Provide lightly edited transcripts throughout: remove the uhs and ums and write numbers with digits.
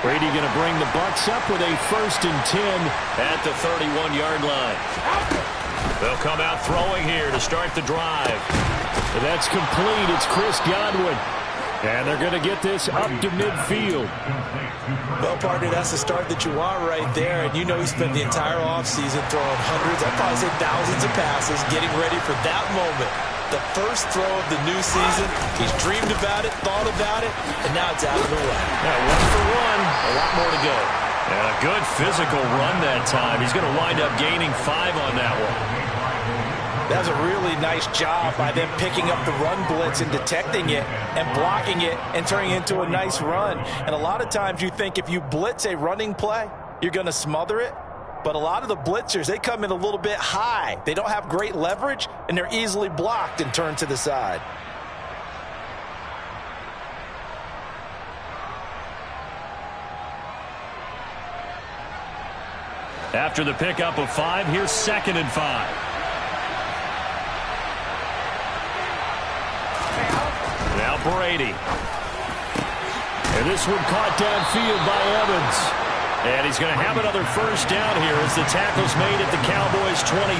Brady going to bring the Bucs up with a 1st and 10 at the 31-yard line. They'll come out throwing here to start the drive. That's complete. It's Chris Godwin. And they're going to get this up to midfield. Well, partner, that's the start that you want right there. And you know he spent the entire offseason throwing hundreds, I'd probably say thousands of passes, getting ready for that moment. The first throw of the new season. He's dreamed about it, thought about it, and now it's out of the way. Yeah, 1 for 1. A lot more to go. And a good physical run that time. He's going to wind up gaining 5 on that one. That was a really nice job by them picking up the run blitz and detecting it and blocking it and turning it into a nice run. And a lot of times you think if you blitz a running play, you're going to smother it. But a lot of the blitzers, they come in a little bit high. They don't have great leverage, and they're easily blocked and turned to the side. After the pickup of 5, here's 2nd and 5. Now Brady. And this one caught downfield by Evans. And he's going to have another 1st down here as the tackle's made at the Cowboys' 23.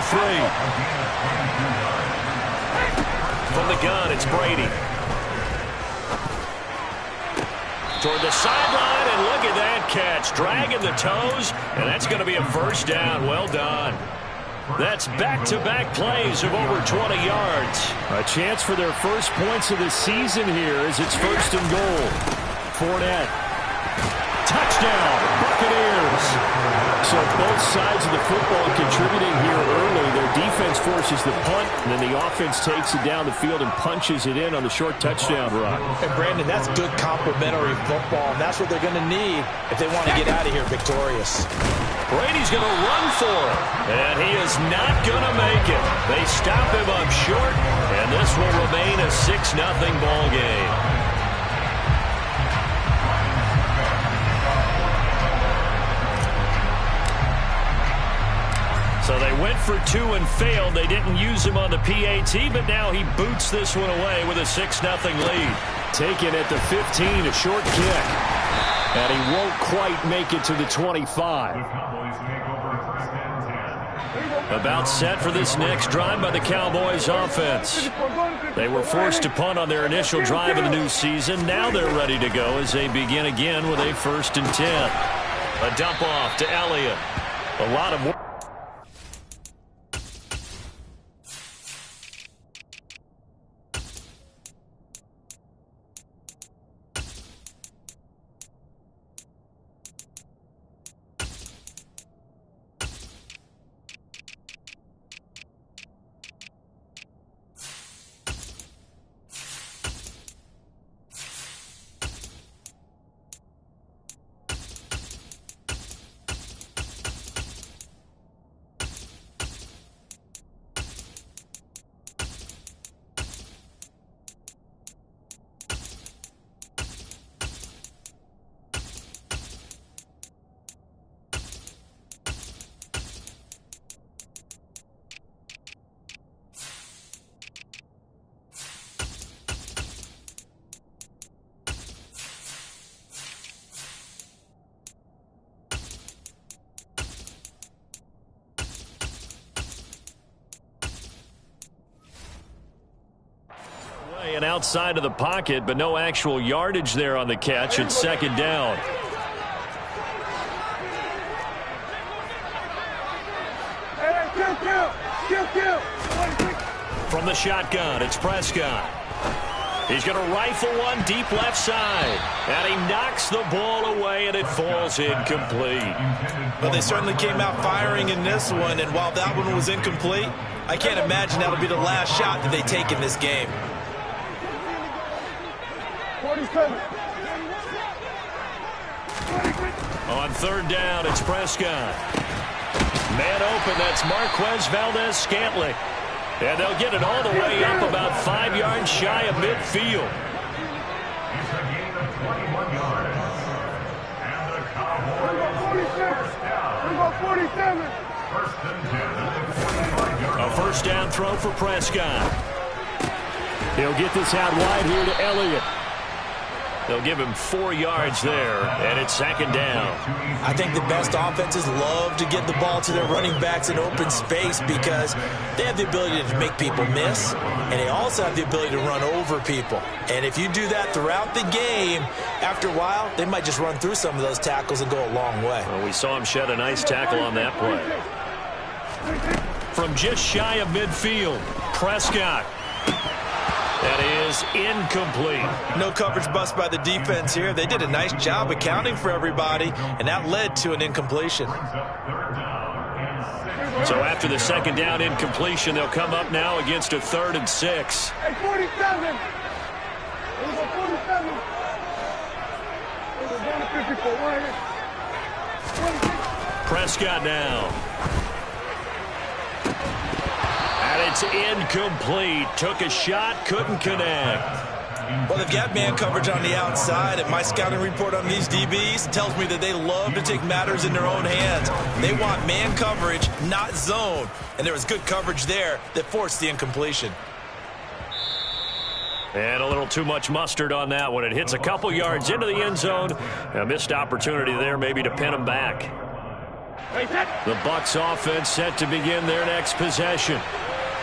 From the gun, it's Brady. Toward the sideline, and look at that catch. Dragging the toes, and that's going to be a 1st down. Well done. That's back-to-back plays of over 20 yards. A chance for their first points of the season here as it's 1st and goal. Fournette. Touchdown, Buccaneers. So both sides of the football contributing here early. Their defense forces the punt, and then the offense takes it down the field and punches it in on the short touchdown run. And Brandon, that's good complementary football, and that's what they're going to need if they want to get out of here victorious. Brady's going to run for it, and he is not going to make it. They stop him up short, and this will remain a 6-0 ball game. So they went for 2 and failed. They didn't use him on the PAT, but now he boots this one away with a 6-0 lead. Taken at the 15, a short kick. And he won't quite make it to the 25. About set for this next drive by the Cowboys offense. They were forced to punt on their initial drive of the new season. Now they're ready to go as they begin again with a 1st and 10. A dump off to Elliott. A lot of work. And outside of the pocket, but no actual yardage there on the catch. It's 2nd down. From the shotgun, it's Prescott. He's going to rifle one deep left side. And he knocks the ball away, and it falls incomplete. Well, they certainly came out firing in this one, and while that one was incomplete, I can't imagine that'll be the last shot that they take in this game. On 3rd down, it's Prescott. Man open, that's Marquez Valdez-Scantling. And they'll get it all the way up about 5 yards shy of midfield. A 1st down throw for Prescott. He'll get this out wide here to Elliott. They'll give him 4 yards there, and it's second down. I think the best offenses love to give the ball to their running backs in open space because they have the ability to make people miss, and they also have the ability to run over people. And if you do that throughout the game, after a while, they might just run through some of those tackles and go a long way. Well, we saw him shed a nice tackle on that play. From just shy of midfield, Prescott. That is incomplete. No coverage bust by the defense here. They did a nice job accounting for everybody, and that led to an incompletion. So after the second down incompletion, they'll come up now against a 3rd and 6. Hey, 47. Prescott now. And it's incomplete. Took a shot, couldn't connect. Well, they've got man coverage on the outside, and my scouting report on these DBs tells me that they love to take matters in their own hands. They want man coverage, not zone. And there was good coverage there that forced the incompletion. And a little too much mustard on that one. It hits a couple yards into the end zone. A missed opportunity there maybe to pin them back. The Bucs offense set to begin their next possession.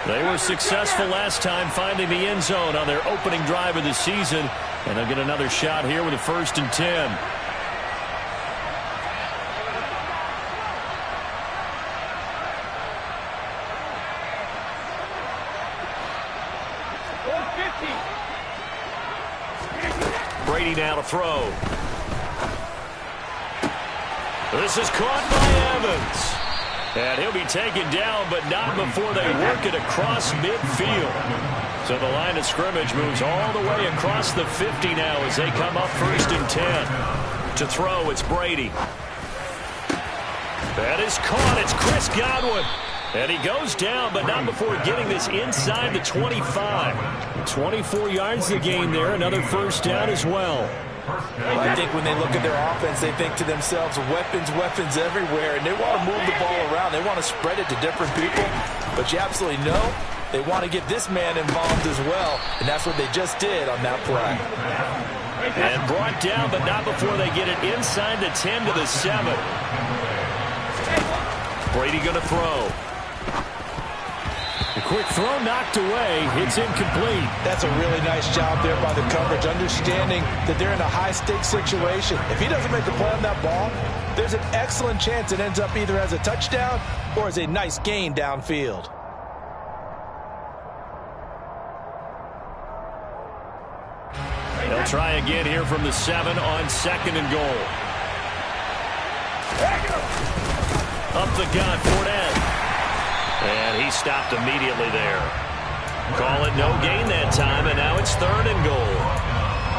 They were successful last time finding the end zone on their opening drive of the season. And they'll get another shot here with a 1st and 10. Brady now to throw. This is caught by Evans. And he'll be taken down, but not before they work it across midfield. So the line of scrimmage moves all the way across the 50 now as they come up 1st and 10. To throw, it's Brady. That is caught. It's Chris Godwin. And he goes down, but not before getting this inside the 25. 24 yards the gain there. Another 1st down as well. I think when they look at their offense, they think to themselves, weapons everywhere, and they want to move the ball around. They want to spread it to different people, but you absolutely know they want to get this man involved as well, and that's what they just did on that play. And brought down, but not before they get it inside the 10 to the 7. Brady going to throw. The quick throw knocked away. It's incomplete. That's a really nice job there by the coverage, understanding that they're in a high-stakes situation. If he doesn't make a play on that ball, there's an excellent chance it ends up either as a touchdown or as a nice gain downfield. They'll try again here from the 7 on 2nd and goal. Up the gut, Fournette. And he stopped immediately there. Call it no gain that time, and now it's 3rd and goal.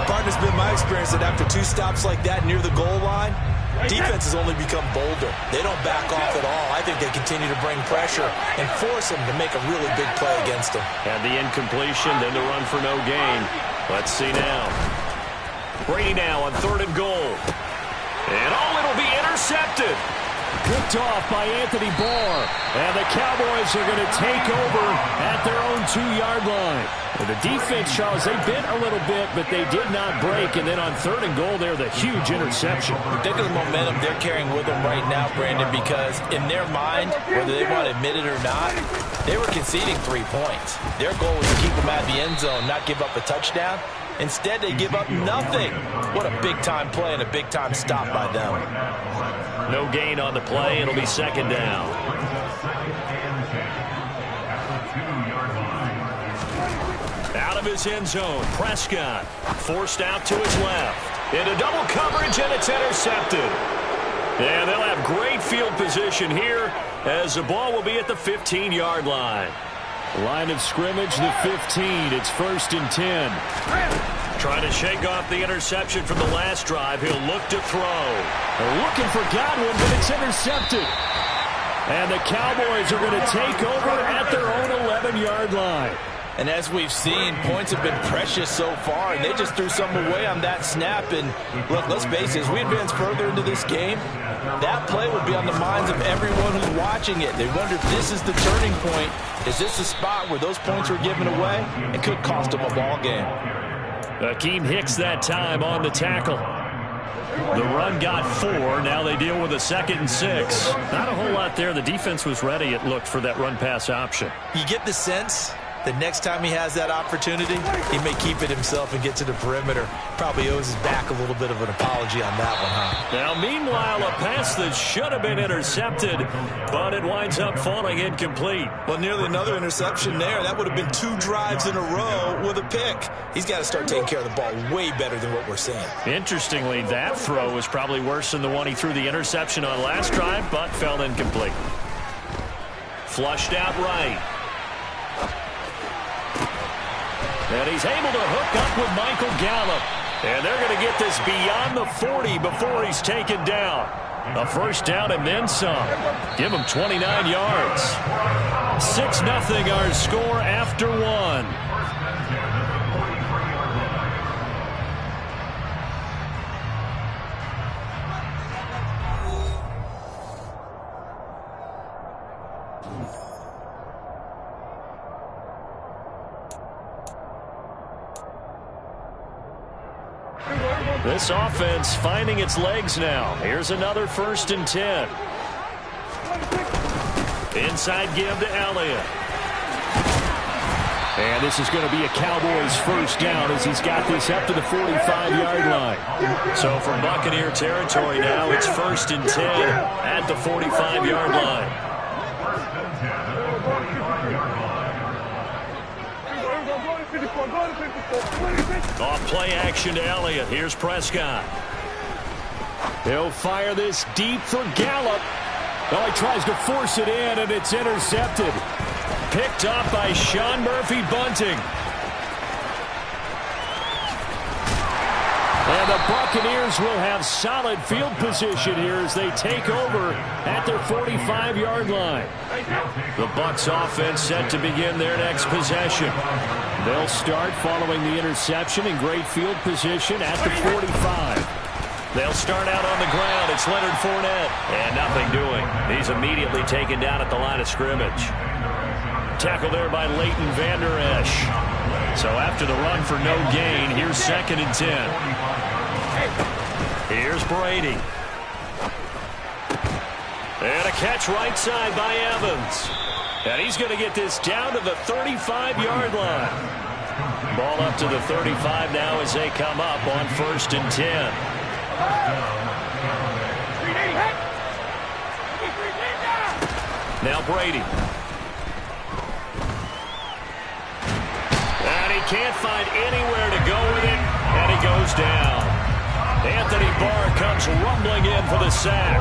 Partner, it's been my experience that after 2 stops like that near the goal line, defenses only become bolder. They don't back off at all. I think they continue to bring pressure and force them to make a really big play against them. And the incompletion, then the run for no gain. Let's see now. Brady now on 3rd and goal. And it'll be intercepted. Picked off by Anthony Barr. And the Cowboys are going to take over at their own 2-yard line. Well, the defense, Charles, they bent a little bit, but they did not break. And then on 3rd and goal there, the huge interception. Think of the momentum they're carrying with them right now, Brandon, because in their mind, whether they want to admit it or not, they were conceding 3 points. Their goal was to keep them out of the end zone, not give up a touchdown. Instead, they give up nothing. What a big-time play and a big-time stop by them. No gain on the play. It'll be 2nd down. Out of his end zone, Prescott forced out to his left. Into double coverage, and it's intercepted. And they'll have great field position here as the ball will be at the 15-yard line. Line of scrimmage, the 15. It's 1st and 10. Trying to shake off the interception from the last drive. He'll look to throw. They're looking for Godwin, but it's intercepted. And the Cowboys are going to take over at their own 11-yard line. And as we've seen, points have been precious so far, and they just threw some away on that snap. And look, let's face it, as we advance further into this game, that play will be on the minds of everyone who's watching it. They wonder if this is the turning point. Is this the spot where those points were given away? It could cost them a ball game. Akeem Hicks that time on the tackle. The run got 4. Now they deal with a 2nd and 6. Not a whole lot there. The defense was ready, it looked, for that run-pass option. You get the sense the next time he has that opportunity, he may keep it himself and get to the perimeter. Probably owes his back a little bit of an apology on that one, huh? Now, meanwhile, a pass that should have been intercepted, but it winds up falling incomplete. Well, nearly another interception there. That would have been 2 drives in a row with a pick. He's got to start taking care of the ball way better than what we're seeing. Interestingly, that throw was probably worse than the one he threw the interception on last drive, but fell incomplete. Flushed out right. And he's able to hook up with Michael Gallup. And they're going to get this beyond the 40 before he's taken down. A first down and then some. Give him 29 yards. 6-0 our score after 1. This offense finding its legs now. Here's another 1st and 10. Inside give to Elliott. And this is going to be a Cowboys first down as he's got this up to the 45-yard line. So from Buccaneer territory now, it's 1st and 10 at the 45-yard line. Off play action to Elliott. Here's Prescott. He'll fire this deep for Gallup. Well, he tries to force it in, and it's intercepted. Picked up by Sean Murphy-Bunting. And the Buccaneers will have solid field position here as they take over at their 45-yard line. The Bucs offense set to begin their next possession. They'll start following the interception in great field position at the 45. They'll start out on the ground. It's Leonard Fournette. And nothing doing. He's immediately taken down at the line of scrimmage. Tackle there by Leighton Vander Esch. So after the run for no gain, here's 2nd and 10. Here's Brady. And a catch right side by Evans. And he's going to get this down to the 35-yard line. Ball up to the 35 now as they come up on 1st and 10. Now Brady. And he can't find anywhere to go with it, and he goes down. Anthony Barr comes rumbling in for the sack.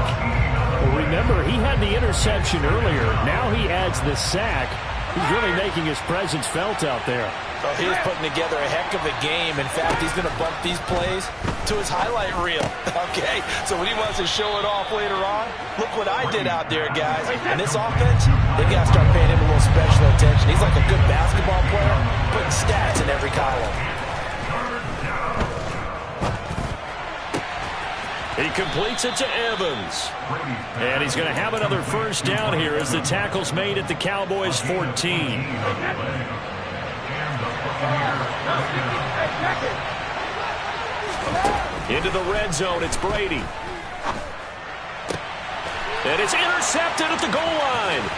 Well, remember, he had the interception earlier. Now he adds the sack. He's really making his presence felt out there. Well, he is putting together a heck of a game. In fact, he's going to bump these plays to his highlight reel. Okay, so when he wants to show it off later on, look what I did out there, guys. And this offense, they got to start paying him a little special attention. He's like a good basketball player, putting stats in every column. He completes it to Evans. And he's going to have another first down here as the tackle's made at the Cowboys 14. Into the red zone, it's Brady. And it's intercepted at the goal line.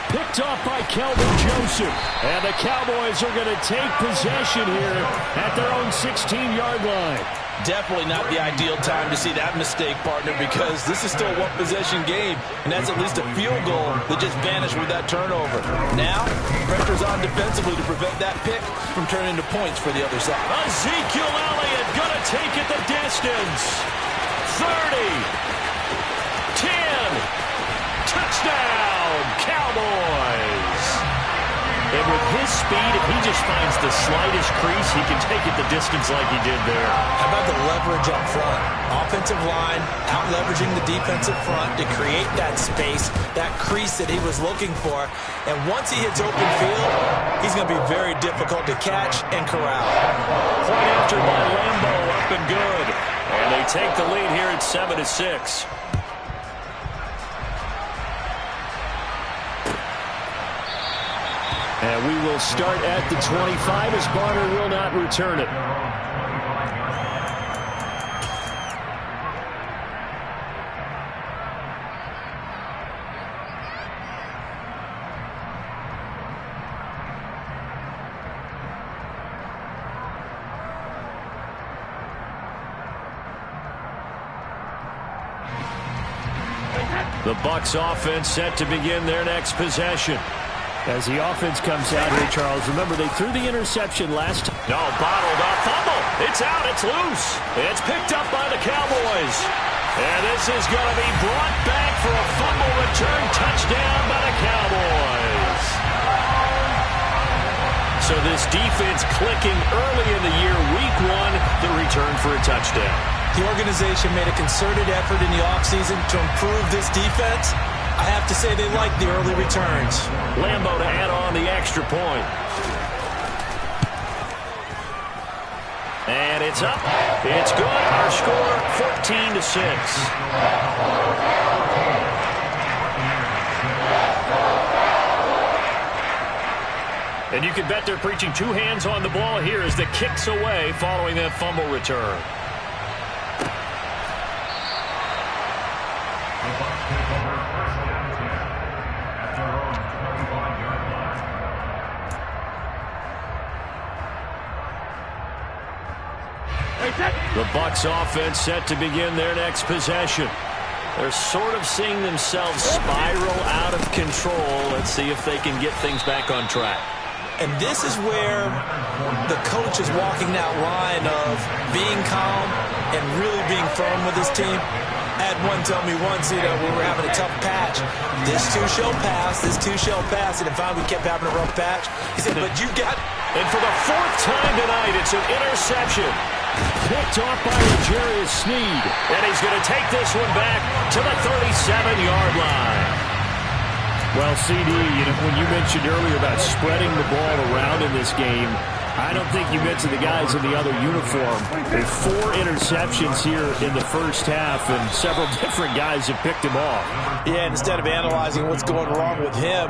Picked off by Kelvin Joseph. And the Cowboys are going to take possession here at their own 16-yard line. Definitely not the ideal time to see that mistake, partner, because this is still a one-possession game, and that's at least a field goal that just vanished with that turnover. Now, pressure's on defensively to prevent that pick from turning into points for the other side. Ezekiel Elliott gonna take it the distance. 30. 10. Touchdown, Cowboys. And with his speed, if he just finds the slightest crease, he can take it the distance like he did there. How about the leverage up front? Offensive line out-leveraging the defensive front to create that space, that crease that he was looking for. And once he hits open field, he's going to be very difficult to catch and corral. Point after by Lambo, up and good. And they take the lead here at 7-6. And we will start at the 25 as Barner will not return it. The Bucs offense set to begin their next possession. As the offense comes out here, Charles, remember they threw the interception last time. No, bottled up. Fumble. It's out. It's loose. It's picked up by the Cowboys. And this is going to be brought back for a fumble return touchdown by the Cowboys. So this defense clicking early in the year, week one, the return for a touchdown. The organization made a concerted effort in the offseason to improve this defense. I have to say they like the early returns. Lambo to add on the extra point. And it's up. It's good. Our score, 14-6. And you can bet they're preaching two hands on the ball here as the kick's away following that fumble return. The Bucs offense set to begin their next possession. They're sort of seeing themselves spiral out of control. Let's see if they can get things back on track. And this is where the coach is walking that line of being calm and really being firm with his team. I had one tell me once, when we were having a tough patch, this too shall pass, this too shall pass. And finally we kept having a rough patch. He said, but you got... And for the fourth time tonight, it's an interception. Picked off by L'Jarius Sneed. And he's going to take this one back to the 37-yard line. Well, CD, when you mentioned earlier about spreading the ball around in this game, I don't think you mentioned the guys in the other uniform. They have 4 interceptions here in the first half, and several different guys have picked him off. Yeah, instead of analyzing what's going wrong with him,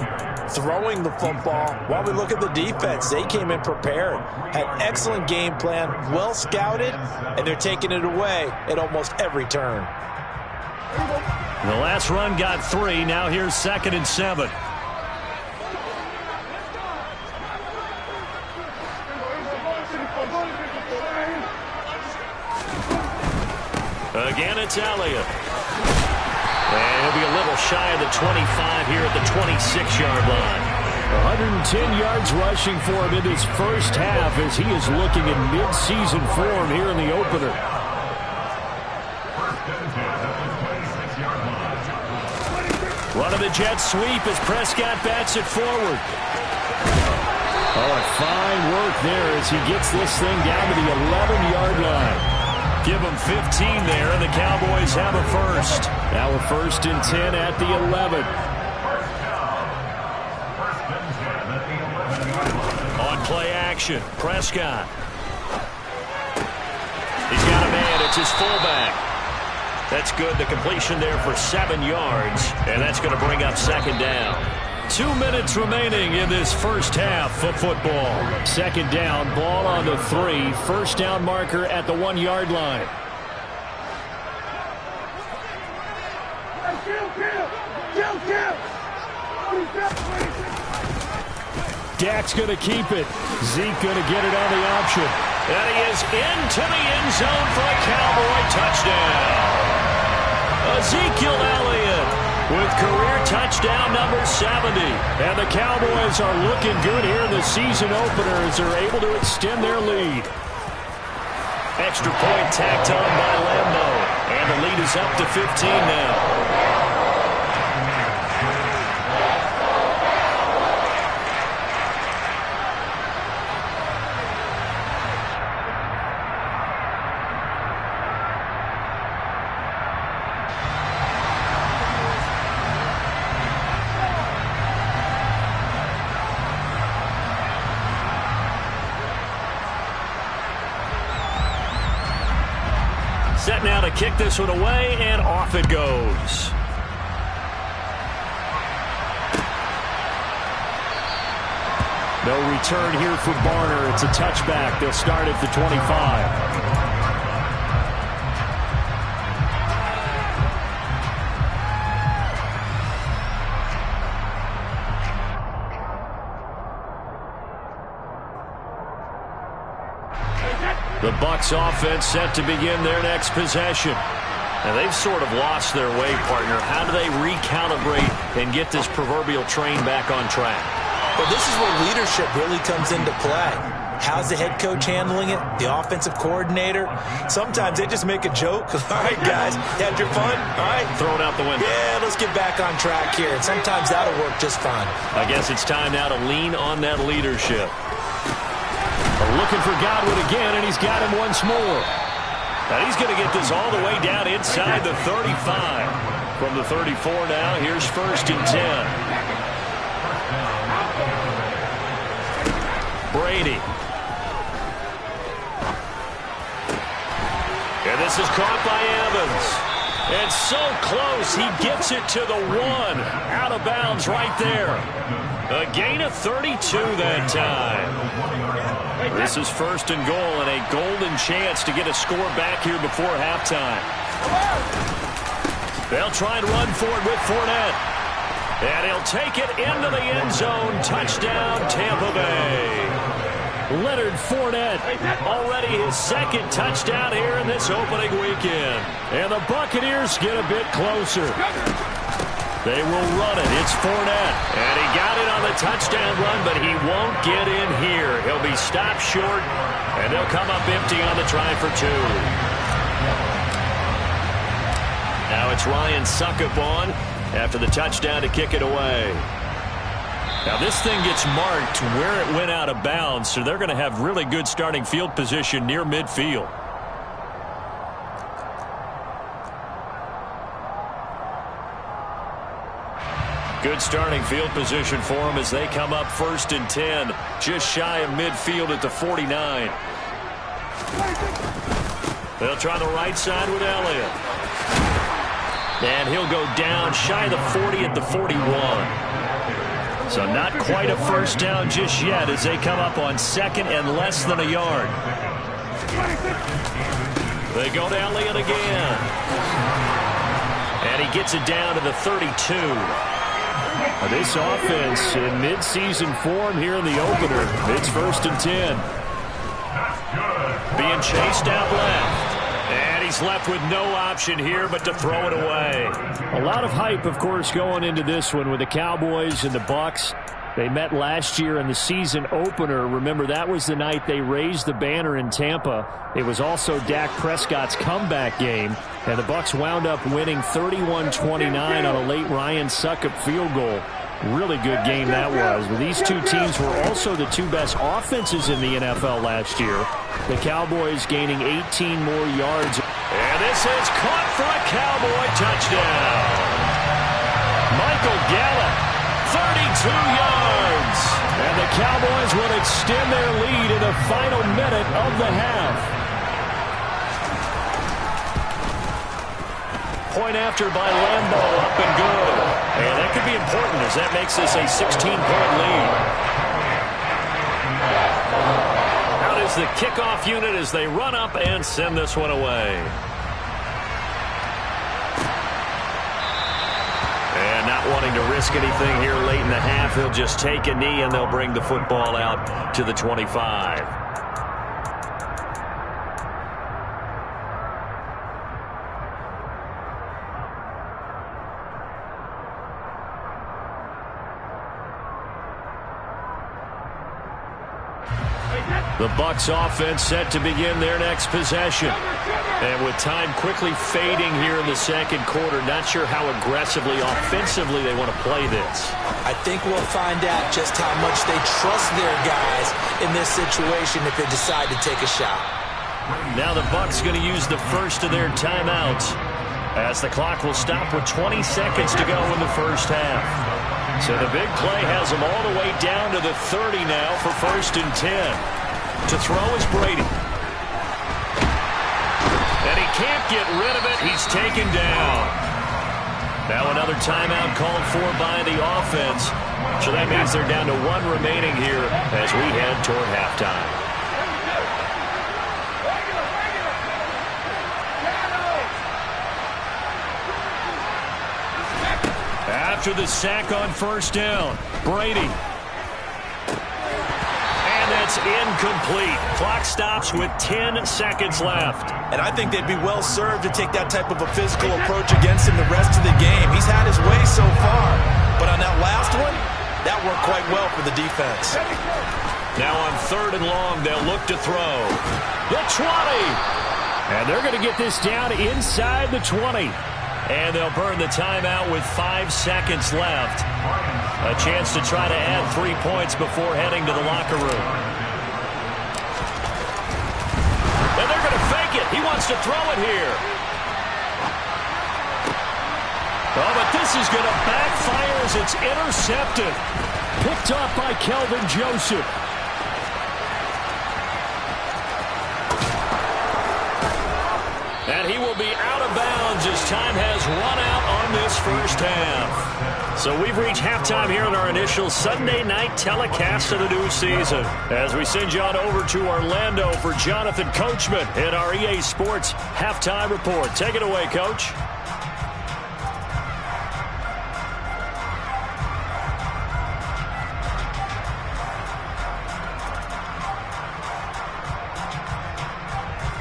throwing the football, while we look at the defense, they came in prepared, had excellent game plan, well scouted, and they're taking it away at almost every turn. The last run got 3. Now here's 2nd and 7. Again, it's Elliott. And he'll be a little shy of the 25 here at the 26-yard line. 110 yards rushing for him in his first half as he is looking in mid-season form here in the opener. Running the jet sweep as Prescott bats it forward. Oh, fine work there as he gets this thing down to the 11-yard line. Give them 15 there, and the Cowboys have a first. Now a 1st and 10 at the 11. On play action, Prescott. He's got a man. It's his fullback. That's good. The completion there for 7 yards, and that's going to bring up 2nd down. 2 minutes remaining in this first half of football. 2nd down, ball on the 3. First down marker at the 1-yard line. Dak's going to keep it. Zeke going to get it on the option. And he is into the end zone for a Cowboy touchdown. Ezekiel Elliott with career touchdown number 70. And the Cowboys are looking good here in the season opener as they're able to extend their lead. Extra point tacked on by Lambo. And the lead is up to 15 now. Set now to kick this one away, and off it goes. No return here for Barner. It's a touchback. They'll start at the 25. The Bucs offense set to begin their next possession. Now, they've sort of lost their way, partner. How do they recalibrate and get this proverbial train back on track? Well, this is where leadership really comes into play. How's the head coach handling it? The offensive coordinator? Sometimes they just make a joke. All right, guys, you had your fun? All right. Throw it out the window. Yeah, let's get back on track here. And sometimes that'll work just fine. I guess it's time now to lean on that leadership. Looking for Godwin again, and he's got him once more. Now he's going to get this all the way down inside the 35. From the 34 now, here's 1st and 10. Brady. And this is caught by Evans. And so close, he gets it to the 1. Out of bounds right there. A gain of 32 that time. This is 1st and goal and a golden chance to get a score back here before halftime. They'll try and run for it with Fournette. And he'll take it into the end zone. Touchdown, Tampa Bay. Leonard Fournette, already his 2nd touchdown here in this opening weekend. And the Buccaneers get a bit closer. They will run it. It's Fournette. And he got it on the touchdown run, but he won't get in here. He'll be stopped short, and they'll come up empty on the try for 2. Now it's Ryan Succop on after the touchdown to kick it away. Now this thing gets marked where it went out of bounds, so they're going to have really good starting field position near midfield. Good starting field position for them as they come up 1st and 10, just shy of midfield at the 49. They'll try the right side with Elliott. And he'll go down shy of the 40 at the 41. So not quite a first down just yet as they come up on 2nd and less than a yard. They go to Elliott again. And he gets it down to the 32. This offense in mid-season form here in the opener. It's 1st and 10. Being chased out left. And he's left with no option here but to throw it away. A lot of hype, of course, going into this one with the Cowboys and the Bucs. They met last year in the season opener. Remember, that was the night they raised the banner in Tampa. It was also Dak Prescott's comeback game, and the Bucs wound up winning 31-29 on a late Ryan Succop field goal. Really good game that was. But these two teams were also the 2 best offenses in the NFL last year. The Cowboys gaining 18 more yards. And this is caught for a Cowboy touchdown. Michael Gallup, 32 yards. And the Cowboys will extend their lead in the final minute of the half. Point after by Lambeau, up and good. And that could be important as that makes this a 16-point lead. Out is the kickoff unit as they run up and send this one away. And not wanting to risk anything here late in the half, they'll just take a knee and they'll bring the football out to the 25. The Bucs offense set to begin their next possession. And with time quickly fading here in the 2nd quarter, not sure how aggressively, offensively they want to play this. I think we'll find out just how much they trust their guys in this situation if they decide to take a shot. Now the Bucs going to use the first of their timeouts as the clock will stop with 20 seconds to go in the first half. So the big play has them all the way down to the 30 now for 1st and 10. To throw is Brady. And he can't get rid of it. He's taken down. Now another timeout called for by the offense. So that means they're down to 1 remaining here as we head toward halftime. After the sack on 1st down, Brady. And then It's incomplete. Clock stops with 10 seconds left. And I think they'd be well served to take that type of a physical approach against him the rest of the game. He's had his way so far. But on that last one, that worked quite well for the defense. Now on 3rd and long, they'll look to throw. The 20. And they're going to get this down inside the 20. And they'll burn the timeout with 5 seconds left. A chance to try to add 3 points before heading to the locker room. And they're going to fake it. He wants to throw it here. Oh, but this is going to backfire as it's intercepted. Picked off by Kelvin Joseph. And he will be out of bounds as time has run out on this first half. So we've reached halftime here in our initial Sunday night telecast of the new season. As we send you on over to Orlando for Jonathan Coachman in our EA Sports Halftime Report. Take it away, Coach.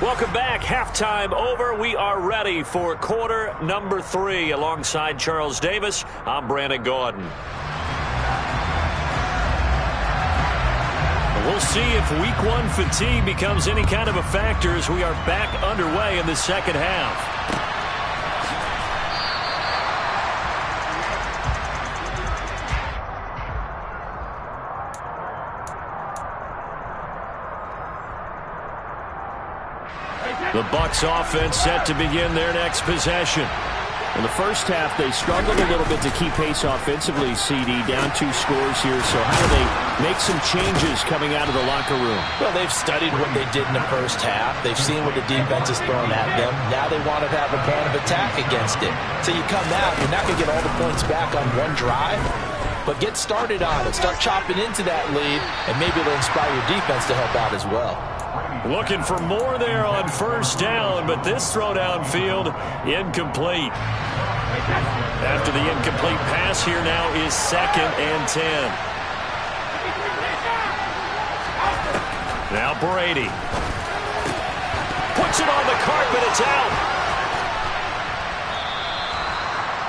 Welcome back. Halftime over. We are ready for quarter number 3. Alongside Charles Davis, I'm Brandon Gaudin. We'll see if week 1 fatigue becomes any kind of a factor as we are back underway in the second half. The Bucs offense set to begin their next possession. In the first half, they struggled a little bit to keep pace offensively, CD. Down 2 scores here, so how do they make some changes coming out of the locker room? Well, they've studied what they did in the first half. They've seen what the defense is throwing at them. Now they want to have a plan of attack against it. So you come out, you're not going to get all the points back on one drive, but get started on it. Start chopping into that lead, and maybe it'll inspire your defense to help out as well. Looking for more there on first down, but this throw downfield incomplete. After the incomplete pass, here now is 2nd and 10. Now Brady. Puts it on the carpet. It's out.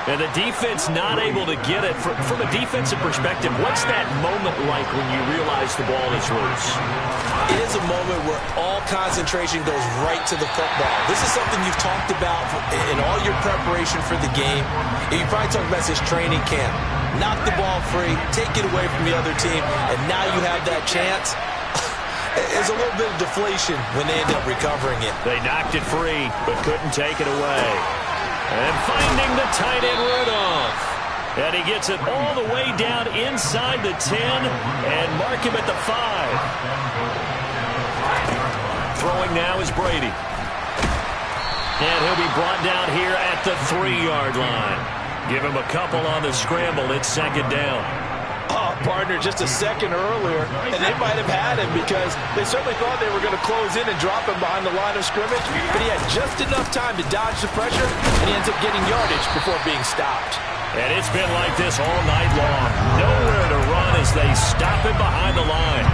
And the defense not able to get it. From a defensive perspective, what's that moment like when you realize the ball is loose? It is a moment where all concentration goes right to the football. This is something you've talked about in all your preparation for the game. You probably talked about this training camp. Knock the ball free, take it away from the other team, and now you have that chance. There's a little bit of deflation when they end up recovering it. They knocked it free, but couldn't take it away. And finding the tight end Rudolph. And he gets it all the way down inside the 10 and mark him at the 5. Throwing now is Brady. And he'll be brought down here at the 3-yard line. Give him a couple on the scramble. It's 2nd down. Oh, partner, just a second earlier, and they might have had him because they certainly thought they were going to close in and drop him behind the line of scrimmage, but he had just enough time to dodge the pressure, and he ends up getting yardage before being stopped. And it's been like this all night long. Nowhere to run as they stop him behind the line.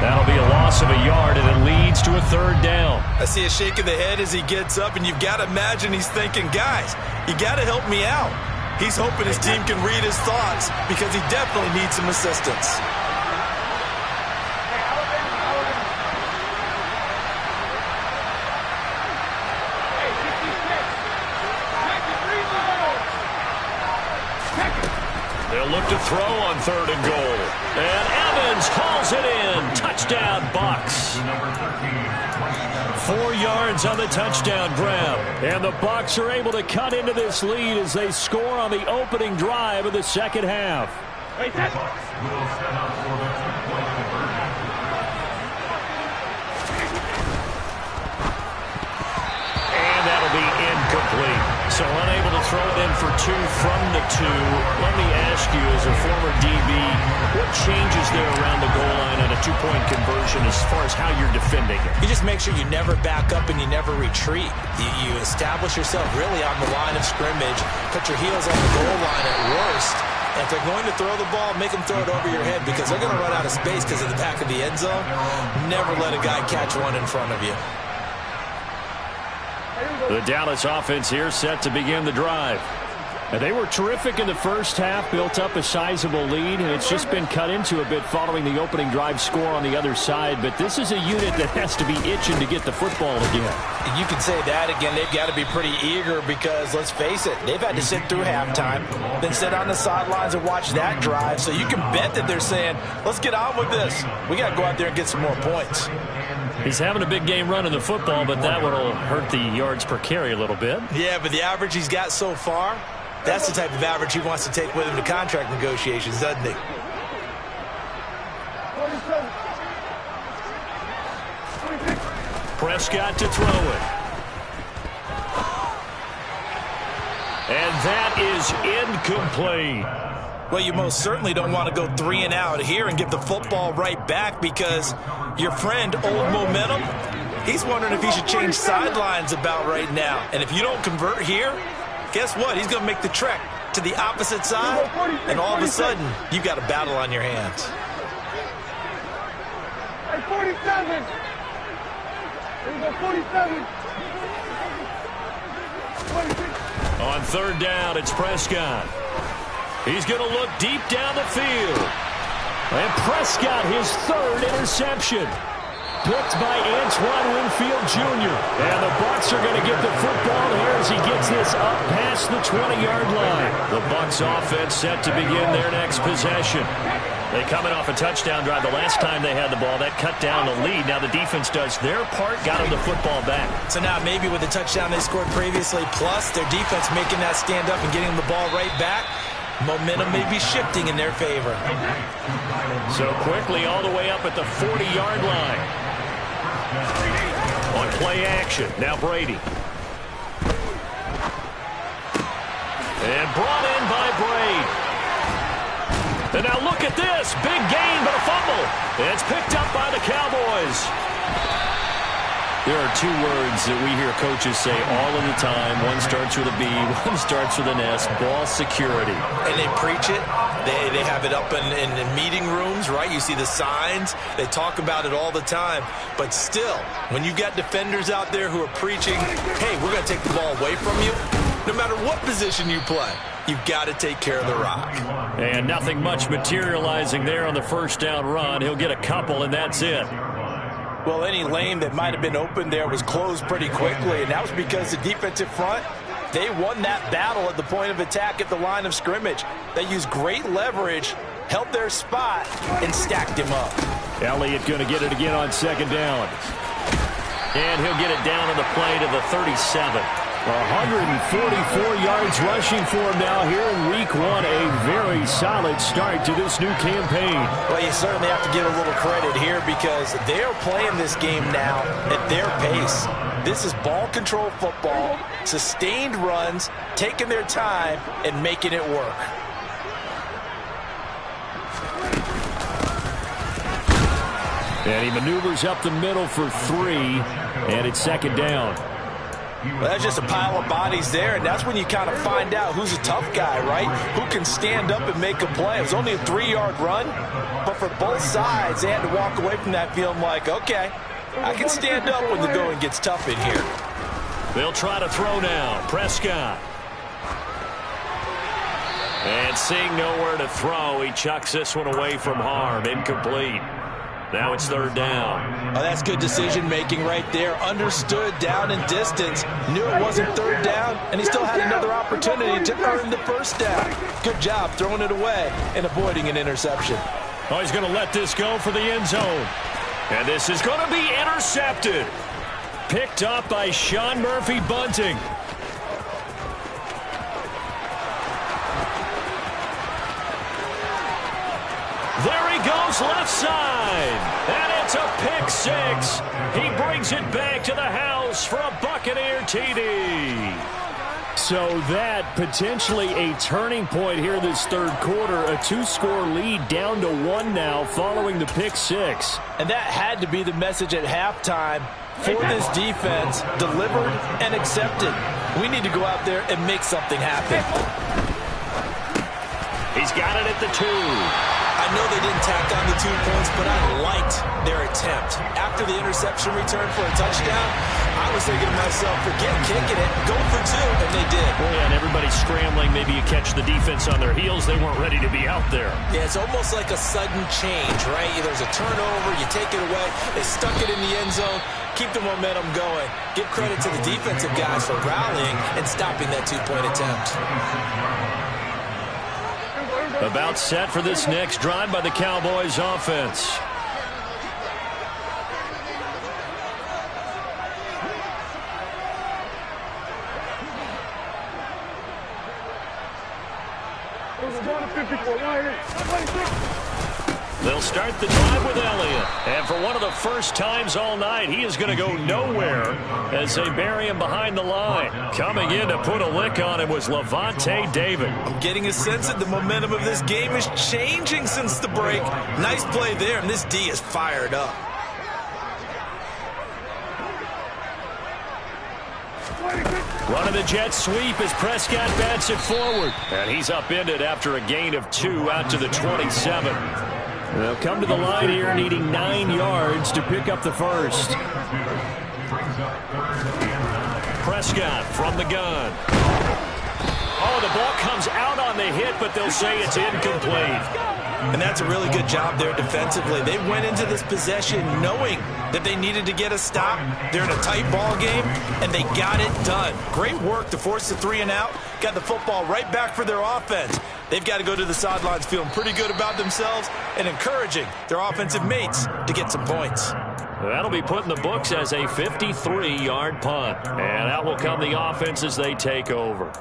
That'll be a loss of a yard, and it leads to a 3rd down. I see a shake of the head as he gets up, and you've got to imagine he's thinking, guys, you got to help me out. He's hoping his team can read his thoughts because he definitely needs some assistance. They'll look to throw on 3rd and goal. And Evans hauls it in. Touchdown, Bucs. 4 yards on the touchdown grab. And the Bucs are able to cut into this lead as they score on the opening drive of the second half. And that'll be incomplete. So unable to throw it in for 2 from the 2. Let me ask you, as a former DB, what changes there around the goal line on a 2-point conversion as far as how you're defending it? You just make sure you never back up and you never retreat. You establish yourself really on the line of scrimmage, put your heels on the goal line at worst, If they're going to throw the ball, make them throw it over your head because they're going to run out of space because of the back of the end zone. Never let a guy catch one in front of you. The Dallas offense here set to begin the drive. They were terrific in the first half, built up a sizable lead, and it's just been cut into a bit following the opening drive score on the other side. But this is a unit that has to be itching to get the football again. You can say that again. They've got to be pretty eager because, let's face it, they've had to sit through halftime, then sit on the sidelines and watch that drive. So you can bet that they're saying, let's get on with this. We got to go out there and get some more points. He's having a big game running the football, but that will hurt the yards per carry a little bit. Yeah, but the average he's got so far, that's the type of average he wants to take with him to contract negotiations, doesn't he? Prescott to throw it. And that is incomplete. Well, you most certainly don't want to go 3 and out here and give the football right back because your friend, Old Momentum, he's wondering if he should change sidelines about right now. And if you don't convert here, guess what? He's going to make the trek to the opposite side, and all of a sudden, you've got a battle on your hands. Hey, 47. There you go, 47. 26. On third down, it's Prescott. He's going to look deep down the field. And Prescott, his third interception. Picked by Antoine Winfield Jr. And the Bucs are going to get the football here as he gets this up past the 20-yard line. The Bucs offense set to begin their next possession. They coming off a touchdown drive the last time they had the ball. That cut down the lead. Now the defense does their part, got them the football back. So now maybe with the touchdown they scored previously, plus their defense making that stand up and getting the ball right back, momentum may be shifting in their favor. So quickly all the way up at the 40-yard line. On play action, now Brady. And brought in by Brady. And now look at this. Big gain, but a fumble. It's picked up by the Cowboys. There are two words that we hear coaches say all of the time. One starts with a B, one starts with an S, ball security. And they preach it. They have it up in meeting rooms, right? You see the signs. They talk about it all the time. But still, when you've got defenders out there who are preaching, hey, we're going to take the ball away from you, no matter what position you play, you've got to take care of the rock. And nothing much materializing there on the first down run. He'll get a couple, and that's it. Well, any lane that might have been open there was closed pretty quickly, and that was because the defensive front, they won that battle at the point of attack at the line of scrimmage. They used great leverage, held their spot, and stacked him up. Elliott going to get it again on second down. And he'll get it down on the play to the 37. 144 yards rushing for him now here in week one. A very solid start to this new campaign. Well, you certainly have to give a little credit here because they're playing this game now at their pace. This is ball control football, sustained runs, taking their time, and making it work. And he maneuvers up the middle for 3, and it's second down. Well, that's just a pile of bodies there, and that's when you kind of find out who's a tough guy, right? Who can stand up and make a play. It was only a 3-yard run, but for both sides, they had to walk away from that feeling like, okay, I can stand up when the going gets tough in here. They'll try to throw now. Prescott. And seeing nowhere to throw, he chucks this one away from harm. Incomplete. Now it's third down. Oh, that's good decision-making right there. Understood down and distance. Knew it wasn't third down, and he still had another opportunity to earn the first down. Good job throwing it away and avoiding an interception. Oh, he's going to let this go for the end zone. And this is going to be intercepted. Picked up by Sean Murphy-Bunting. There he goes left side. And it's a pick six. He brings it back to the house for a Buccaneer TD. So that potentially a turning point here this third quarter. A 2-score lead down to 1 now following the pick six. And that had to be the message at halftime for this defense. Delivered and accepted. We need to go out there and make something happen. He's got it at the 2. I know they didn't tack on the 2 points, but I liked their attempt. After the interception return for a touchdown, I was thinking to myself, forget kicking it, go for 2, and they did. Well, yeah, and everybody's scrambling. Maybe you catch the defense on their heels. They weren't ready to be out there. Yeah, it's almost like a sudden change, right? There's a turnover, you take it away, they stuck it in the end zone, keep the momentum going. Give credit to the defensive guys for rallying and stopping that 2-point attempt. About set for this next drive by the Cowboys offense. They'll start the drive with Elliott. And for one of the first times all night, he is going to go nowhere as they bury him behind the line. Coming in to put a lick on him was Levante David. I'm getting a sense that the momentum of this game is changing since the break. Nice play there, and this D is fired up. Running the jet sweep as Prescott bats it forward. And he's upended after a gain of 2 out to the 27. They'll come to the line here needing 9 yards to pick up the first. Prescott from the gun. Oh, the ball comes out on the hit, but they'll say it's incomplete. And that's a really good job there defensively. They went into this possession knowing that they needed to get a stop. They're in a tight ball game, and they got it done. Great work to force the 3 and out. Got the football right back for their offense. They've got to go to the sidelines feeling pretty good about themselves and encouraging their offensive mates to get some points. That'll be put in the books as a 53-yard punt. And out will come the offense as they take over.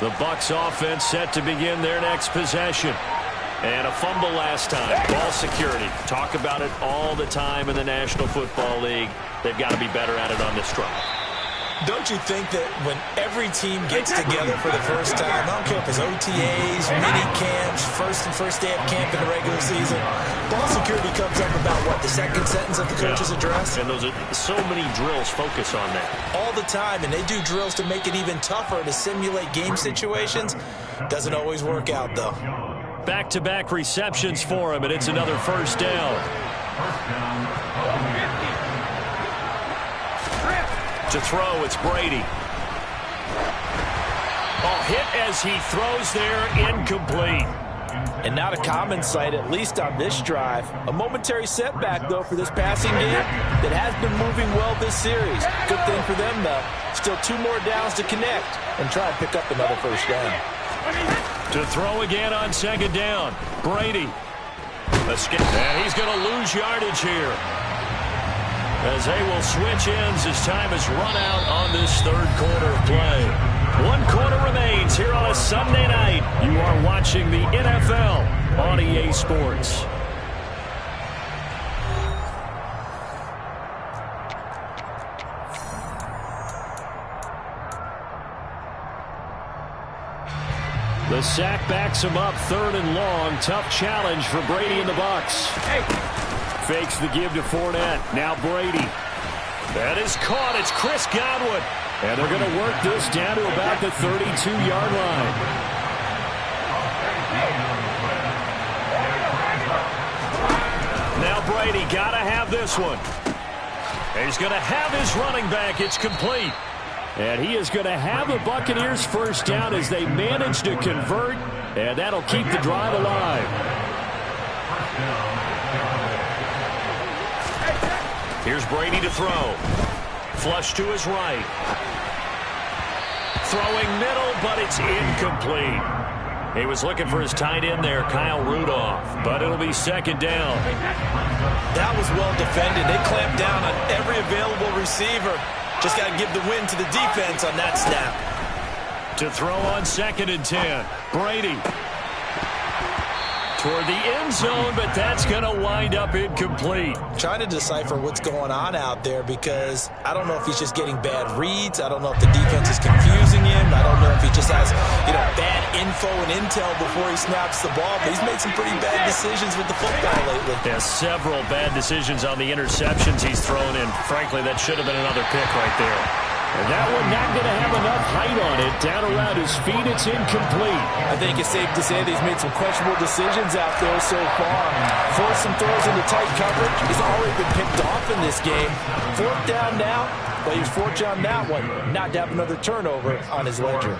The Bucs offense set to begin their next possession. And a fumble last time. Ball security. Talk about it all the time in the National Football League. They've got to be better at it on this drive. Don't you think that when every team gets together for the first time, I don't care if it's OTAs, mini camps, first day of camp in the regular season, ball security comes up about, what, the second sentence of the coach's address? And those are so many drills focus on that. All the time, and they do drills to make it even tougher to simulate game situations. Doesn't always work out, though. Back-to-back receptions for him, and it's another first down. To throw, it's Brady. Oh, hit as he throws there, incomplete. And not a common sight, at least on this drive. A momentary setback, though, for this passing game that has been moving well this series. Good thing for them, though. Still 2 more downs to connect and try and pick up another first down. To throw again on second down. Brady. And he's going to lose yardage here, as they will switch ends as time has run out on this third quarter of play. 1 quarter remains here on a Sunday night. You are watching the NFL on EA Sports. The sack backs him up, 3rd and long. Tough challenge for Brady and the Bucs. Fakes the give to Fournette. Now Brady. That is caught. It's Chris Godwin. And they're going to work this down to about the 32-yard line. Now Brady got to have this one. He's going to have his running back. It's complete. And he is going to have the Buccaneers first down as they manage to convert. And that'll keep the drive alive. Here's Brady to throw. Flush to his right. Throwing middle, but it's incomplete. He was looking for his tight end there, Kyle Rudolph. But it'll be second down. That was well defended. They clamped down on every available receiver. Just got to give the win to the defense on that snap. To throw on 2nd and 10. Brady. toward the end zone, but that's going to wind up incomplete. Trying to decipher what's going on out there because I don't know if he's just getting bad reads. I don't know if the defense is confusing him. I don't know if he just has, bad info and intel before he snaps the ball. But he's made some pretty bad decisions with the football lately. Yeah, several bad decisions on the interceptions he's thrown in. Frankly, that should have been another pick right there. And that one not going to have enough height on it. Down around his feet, it's incomplete. I think it's safe to say that he's made some questionable decisions out there so far. Forced some throws into tight coverage. He's already been picked off in this game. Fourth down now. But he's fortunate on that one, not to have another turnover on his ledger.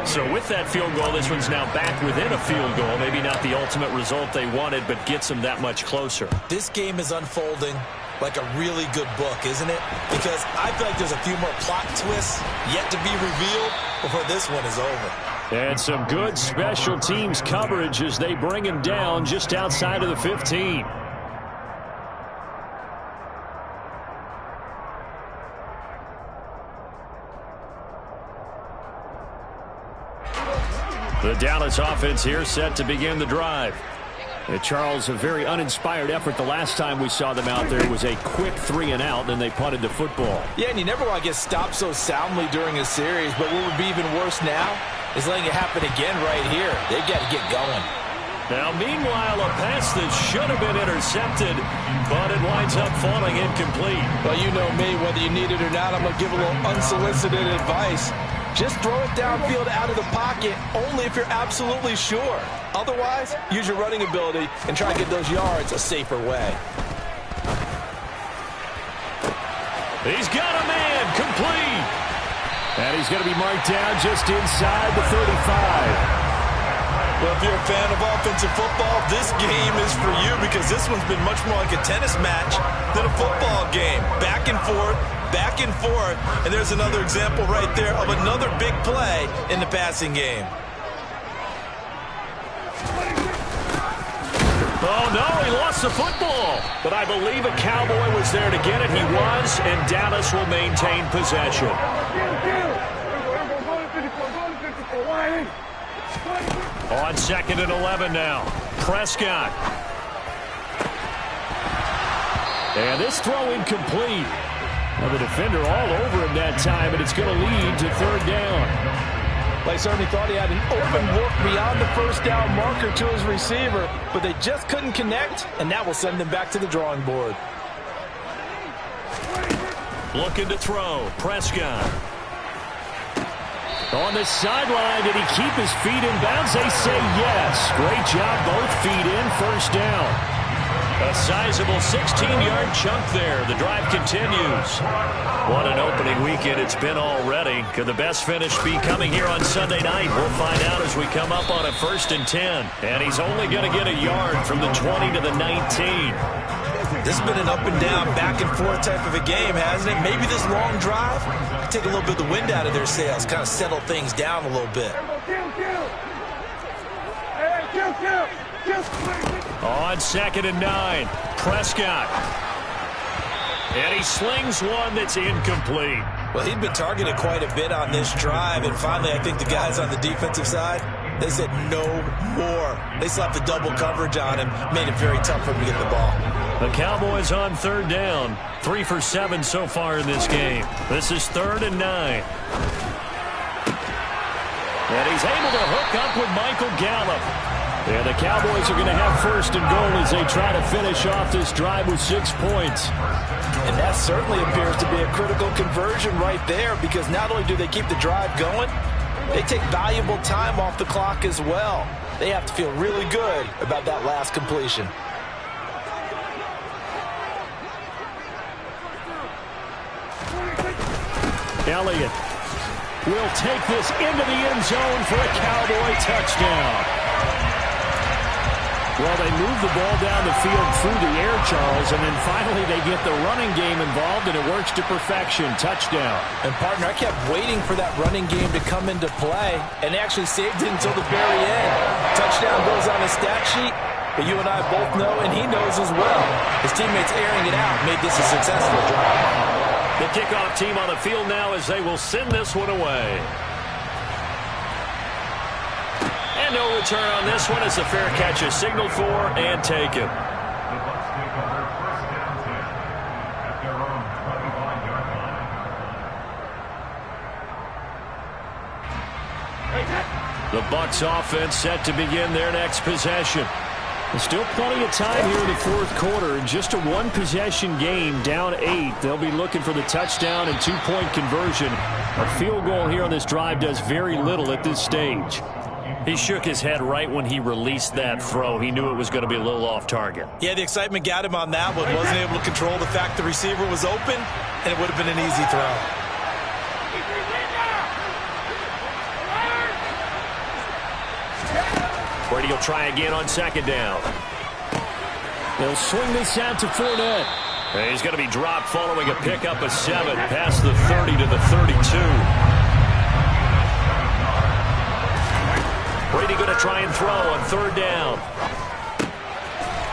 So with that field goal, this one's now back within a field goal. Maybe not the ultimate result they wanted, but gets them that much closer. This game is unfolding like a really good book, isn't it? Because I feel like there's a few more plot twists yet to be revealed before this one is over. And some good special teams coverage as they bring him down just outside of the 15. The Dallas offense here set to begin the drive. Charles, a very uninspired effort the last time we saw them out there was a quick 3-and-out, then they punted the football. Yeah, and you never want to get stopped so soundly during a series, but what would be even worse now is letting it happen again right here. They've got to get going. Now, meanwhile, a pass that should have been intercepted, but it winds up falling incomplete. Well, you know me, whether you need it or not, I'm going to give a little unsolicited advice. Just throw it downfield out of the pocket only if you're absolutely sure. Otherwise, use your running ability and try to get those yards a safer way. He's got a man, complete. And he's going to be marked down just inside the 35. Well, if you're a fan of offensive football, this game is for you because this one's been much more like a tennis match than a football game. Back and forth, and there's another example right there of another big play in the passing game. Oh, no, he lost the football. But I believe a Cowboy was there to get it. He was, and Dallas will maintain possession. On 2nd and 11 now. Prescott. And this throw incomplete. Well, the defender all over him that time, and it's going to lead to 3rd down. They certainly thought he had an open look beyond the first down marker to his receiver, but they just couldn't connect, and that will send them back to the drawing board. Looking to throw. Prescott. On the sideline, did he keep his feet in bounds? They say yes. Great job, both feet in, 1st down. A sizable 16-yard chunk there. The drive continues. What an opening weekend it's been already. Could the best finish be coming here on Sunday night? We'll find out as we come up on a 1st and 10. And he's only going to get a yard from the 20 to the 19. This has been an up and down, back and forth type of a game, hasn't it? Maybe this long drive could take a little bit of the wind out of their sails, kind of settle things down a little bit. On 2nd and 9, Prescott. And he slings one that's incomplete. Well, he'd been targeted quite a bit on this drive, and finally I think the guys on the defensive side, they said no more. They slapped the double coverage on him, made it very tough for him to get the ball. The Cowboys on 3rd down. 3 for 7 so far in this game. This is 3rd and 9. And he's able to hook up with Michael Gallup. And the Cowboys are going to have 1st and goal as they try to finish off this drive with 6 points. And that certainly appears to be a critical conversion right there because not only do they keep the drive going, they take valuable time off the clock as well. They have to feel really good about that last completion. Elliott will take this into the end zone for a Cowboy touchdown. Well, they move the ball down the field through the air, Charles, and then finally they get the running game involved, and it works to perfection. Touchdown. And, partner, I kept waiting for that running game to come into play, and they actually saved it until the very end. Touchdown goes on his stat sheet, but you and I both know, and he knows as well, his teammates airing it out made this a successful drive. The kickoff team on the field now as they will send this one away. And no return on this one as the fair catch is signaled for and taken. The Bucs offense set to begin their next possession. There's still plenty of time here in the fourth quarter. In just a one-possession game, down 8. They'll be looking for the touchdown and two-point conversion. A field goal here on this drive does very little at this stage. He shook his head right when he released that throw. He knew it was going to be a little off target. Yeah, the excitement got him on that one. Wasn't able to control the fact the receiver was open, and it would have been an easy throw. Brady will try again on second down. They'll swing this out to Fournette. And he's going to be dropped following a pickup of 7 past the 30 to the 32. Brady going to try and throw on third down.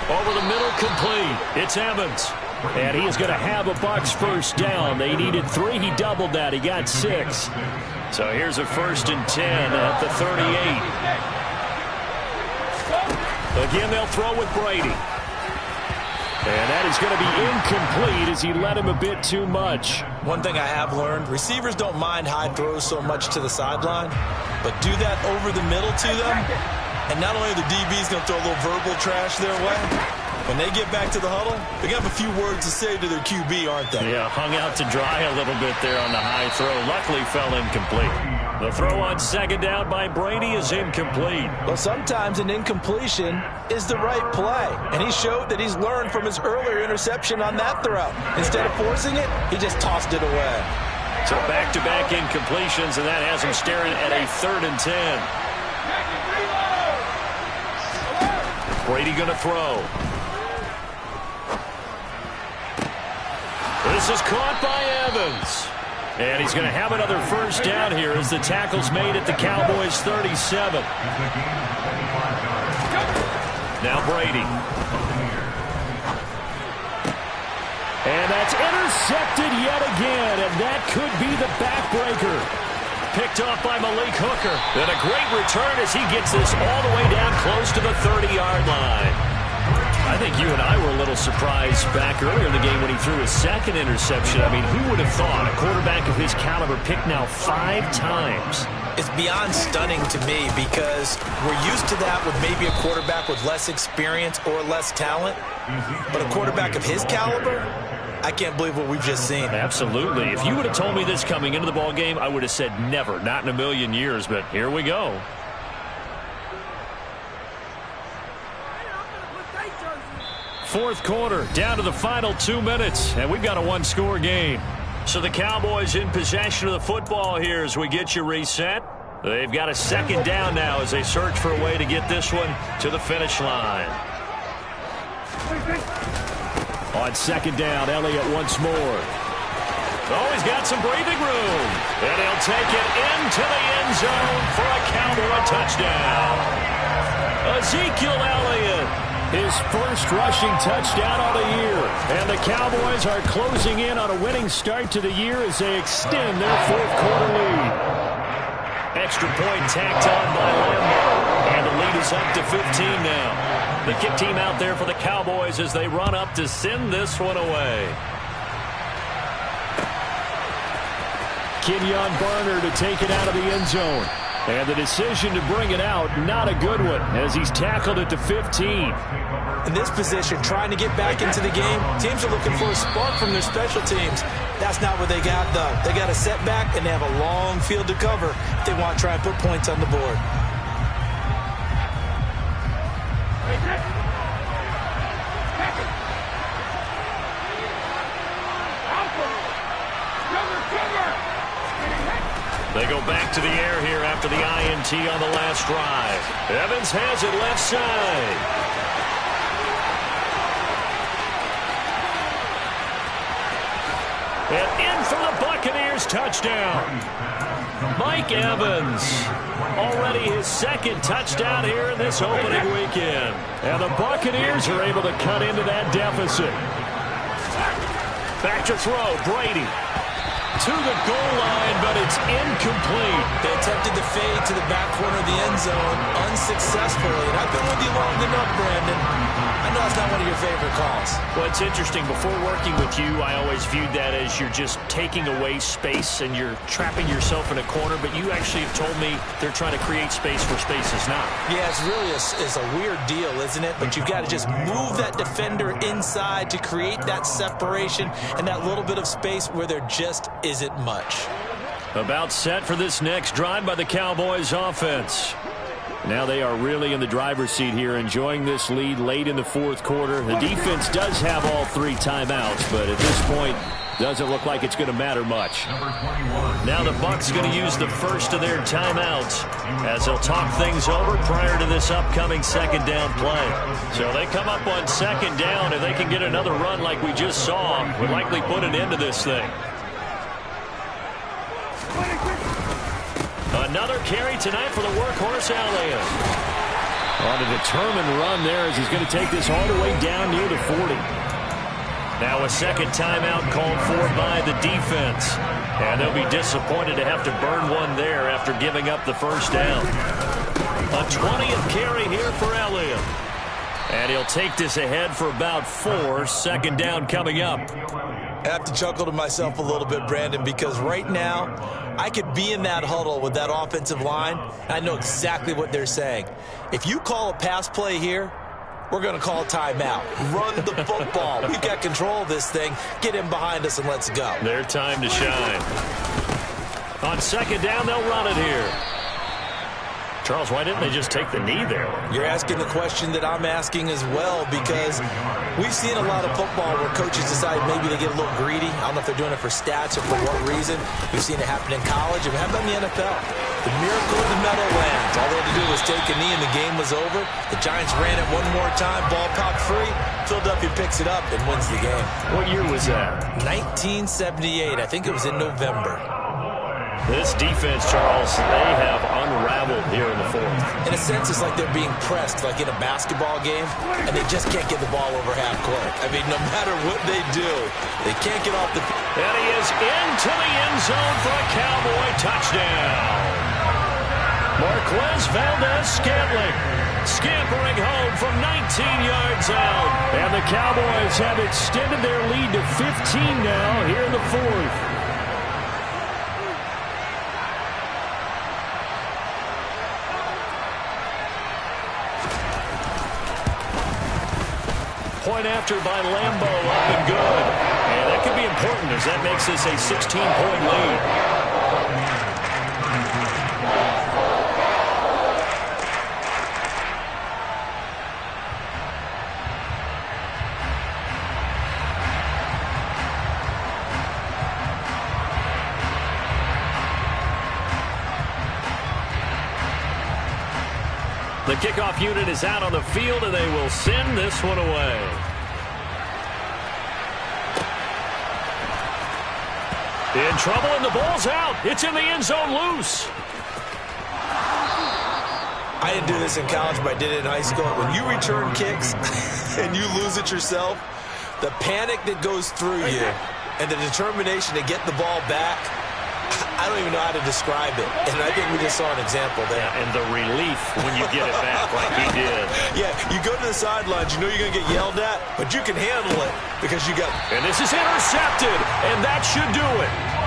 Over the middle, complete. It's Evans. And he is going to have a Bucs first down. They needed 3. He doubled that. He got 6. So here's a 1st and 10 at the 38. Again, they'll throw with Brady. And that is going to be incomplete as he led him a bit too much. One thing I have learned, receivers don't mind high throws so much to the sideline, but do that over the middle to them, and not only are the DBs going to throw a little verbal trash their way, when they get back to the huddle, they're going to have a few words to say to their QB, aren't they? Yeah, hung out to dry a little bit there on the high throw. Luckily fell incomplete. The throw on second down by Brady is incomplete. Well, sometimes an incompletion is the right play, and he showed that he's learned from his earlier interception on that throw. Instead of forcing it, he just tossed it away. So back-to-back incompletions, and that has him staring at a 3rd and 10. Brady going to throw. This is caught by Evans. And he's going to have another first down here as the tackle's made at the Cowboys' 37. Now Brady. And that's intercepted yet again, and that could be the backbreaker. Picked off by Malik Hooker. And a great return as he gets this all the way down close to the 30-yard line. I think you and I were a little surprised back earlier in the game when he threw his second interception. I mean, who would have thought a quarterback of his caliber picked now 5 times? It's beyond stunning to me because we're used to that with maybe a quarterback with less experience or less talent. But a quarterback of his caliber, I can't believe what we've just seen. Absolutely. If you would have told me this coming into the ball game, I would have said never, not in a million years. But here we go. Fourth quarter, down to the final 2 minutes, and we've got a one-score game. So the Cowboys in possession of the football here as we get you reset. They've got a second down now as they search for a way to get this one to the finish line. On second down, Elliott once more. Oh, he's got some breathing room. And he'll take it into the end zone for a Cowboy touchdown. Ezekiel Elliott. His first rushing touchdown of the year. And the Cowboys are closing in on a winning start to the year as they extend their fourth quarter lead. Extra point tacked on by Lambeau. And the lead is up to 15 now. The kick team out there for the Cowboys as they run up to send this one away. Kenyon Barner to take it out of the end zone. And the decision to bring it out, not a good one, as he's tackled it to 15. In this position, trying to get back into the game, teams are looking for a spark from their special teams. That's not what they got, though. They got a setback, and they have a long field to cover if they want to try and put points on the board. They go back to the air here after the INT on the last drive. Evans has it left side. And in for the Buccaneers touchdown. Mike Evans. Already his second touchdown here in this opening weekend. And the Buccaneers are able to cut into that deficit. Back to throw, Brady. to the goal line, but it's incomplete. They attempted the fade to the back corner of the end zone unsuccessfully. And I've been with you long enough, Brandon. I know it's not one of your favorite calls. Well, it's interesting. Before working with you, I always viewed that as you're just taking away space and you're trapping yourself in a corner. But you actually have told me they're trying to create space where space is not. Yeah, it's really a weird deal, isn't it? But you've got to just move that defender inside to create that separation and that little bit of space where there just isn't much. About set for this next drive by the Cowboys offense. Now they are really in the driver's seat here, enjoying this lead late in the fourth quarter. The defense does have all 3 timeouts, but at this point, doesn't look like it's going to matter much. Now the Bucs going to use the first of their timeouts as they'll talk things over prior to this upcoming second down play. So they come up on second down. If they can get another run like we just saw, would likely put an end to this thing. Another carry tonight for the workhorse, Elliott. On a determined run there as he's going to take this all the way down near the 40. Now a second timeout called for by the defense. And they'll be disappointed to have to burn one there after giving up the first down. A 20th carry here for Elliott. And he'll take this ahead for about 4. Second down coming up. I have to chuckle to myself a little bit, Brandon, because right now I could be in that huddle with that offensive line, and I know exactly what they're saying. If you call a pass play here, we're going to call a timeout. Run the football. We've got control of this thing. Get in behind us and let's go. Their time to shine. On second down, they'll run it here. Charles, why didn't they just take the knee there? You're asking the question that I'm asking as well, because we've seen a lot of football where coaches decide maybe they get a little greedy. I don't know if they're doing it for stats or for what reason. We've seen it happen in college, and we have done in the NFL. The miracle of the Meadowlands. All they had to do was take a knee, and the game was over. The Giants ran it one more time. Ball popped free. Philadelphia picks it up and wins the game. What year was that? 1978. I think it was in November. This defense, Charles, they have unraveled here in the fourth. In a sense, it's like they're being pressed, like in a basketball game, and they just can't get the ball over half court. I mean, no matter what they do, they can't get off the... And he is into the end zone for a Cowboy touchdown. Marquez Valdez-Scantling scampering home from 19 yards out. And the Cowboys have extended their lead to 15 now here in the fourth. Point after by Lambo, up and good. And that could be important as that makes this a 16-point lead. The kickoff unit is out on the field, and they will send this one away. In trouble, and the ball's out. It's in the end zone loose. I didn't do this in college, but I did it in high school. When you return kicks and you lose it yourself, the panic that goes through you and the determination to get the ball back, I don't even know how to describe it. And I think we just saw an example there. Yeah, and the relief when you get it back like he did. Yeah, you go to the sidelines, you know you're going to get yelled at, but you can handle it because you got... And this is intercepted, and that should do it.